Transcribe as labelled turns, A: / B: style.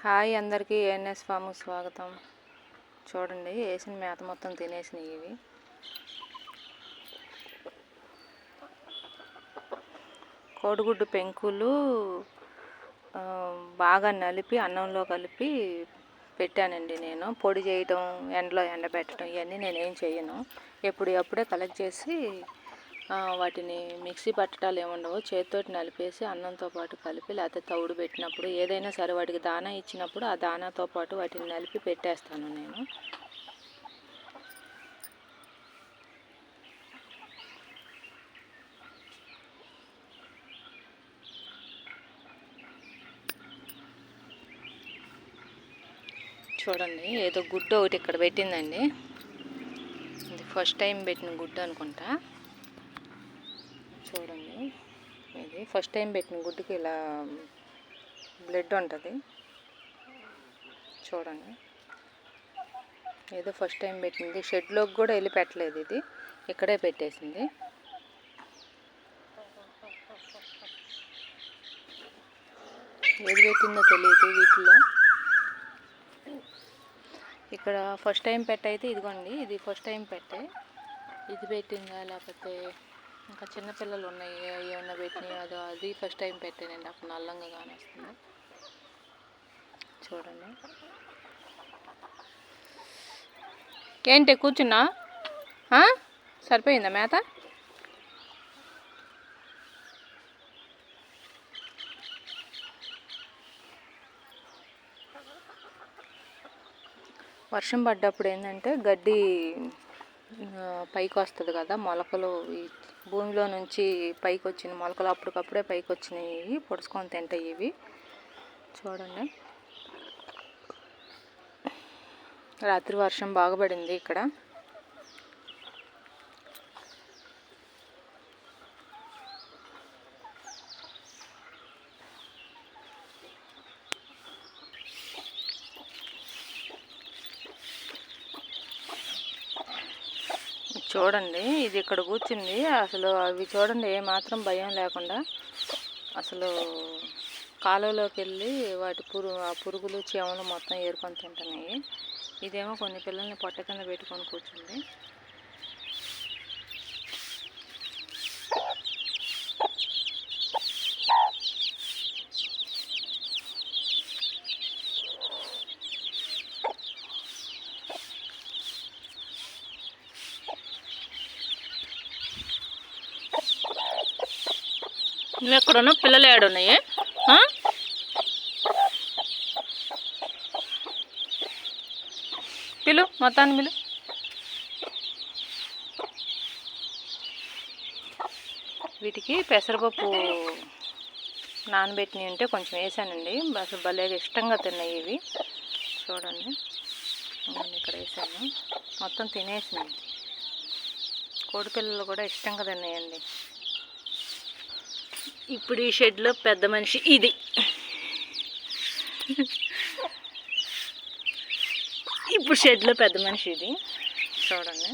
A: Hi అందరికీ ANS ఫామ్కు స్వాగతం. చూడండి వేసిన మేత మొత్తం తినేసినాయి ఇవి. కోడిగుడ్డు పెంకులు బాగా నలిపి అన్నంలో కలిపి పెట్టానండి. నేను పొడి చేయటం, ఎండలో ఎండబెట్టడం ఇవన్నీ నేనేం చేయను. ఎప్పుడప్పుడే కలెక్ట్ చేసి వాటిని మిక్సీ పట్టడాలు ఏముండవు, చేతితోటి నలిపేసి అన్నంతో పాటు కలిపి, లేకపోతే తౌడు పెట్టినప్పుడు ఏదైనా సరే వాటికి దానా ఇచ్చినప్పుడు ఆ దానాతో పాటు వాటిని నలిపి పెట్టేస్తాను నేను. చూడండి ఏదో గుడ్డు ఒకటి ఇక్కడ పెట్టిందండి. ఇది ఫస్ట్ టైం పెట్టిన గుడ్డు అనుకుంటా. చూడండి ఇది ఫస్ట్ టైం పెట్టిన గుడ్డుకి ఇలా బ్లడ్ ఉంటుంది. చూడండి ఏదో ఫస్ట్ టైం పెట్టింది. షెడ్లోకి కూడా వెళ్ళి పెట్టలేదు, ఇది ఇక్కడే పెట్టేసింది. ఏది పెట్టిందో తెలియదు వీటిలో. ఇక్కడ ఫస్ట్ టైం పెట్టయితే ఇదిగోండి, ఇది ఫస్ట్ టైం పెట్టే. ఇది పెట్టిందా లేకపోతే ఇంకా చిన్నపిల్లలు ఉన్నాయి ఏమన్నా పెట్టినాయి, అది ఫస్ట్ టైం పెట్టానండి. అప్పుడు నల్లంగా కానొస్తుంది. చూడండి ఏంటి కూర్చున్నా, సరిపోయిందా మేత? వర్షం పడ్డప్పుడు ఏంటంటే గడ్డి పైకి వస్తుంది కదా, మొలకలు ఈ భూమిలో నుంచి పైకి వచ్చిన మొలకలు అప్పటికప్పుడే పైకి వచ్చినాయి, పొడుచుకొని తింటాయి ఇవి. చూడండి రాత్రి వర్షం బాగా పడింది ఇక్కడ. చూడండి ఇది ఇక్కడ కూర్చుంది. అసలు అవి చూడండి ఏమాత్రం భయం లేకుండా అసలు కాలువలోకి వెళ్ళి వాటి ఆ పురుగులు చీమలు మొత్తం ఏరుకొని తింటున్నాయి. ఇదేమో కొన్ని పిల్లల్ని పొట్ట కింద పెట్టుకొని కూర్చుంది. నువ్వు ఎక్కడున్నా పిల్లలు ఏడున్నాయి? పిలు మొత్తాన్ని పిలు. వీటికి పెసరపప్పు నానబెట్టినవి ఉంటే కొంచెం వేసానండి. అసలు భలేగా ఇష్టంగా తిన్నాయి ఇవి. చూడండి నేను ఇక్కడ వేసాను, మొత్తం తినేసినాయి. కోడిపిల్లలు కూడా ఇష్టంగా తిన్నాయండి. ఇప్పుడు ఈ షెడ్లో పెద్ద మనిషి ఇది. ఇప్పుడు షెడ్లో పెద్ద మనిషి ఇది. చూడండి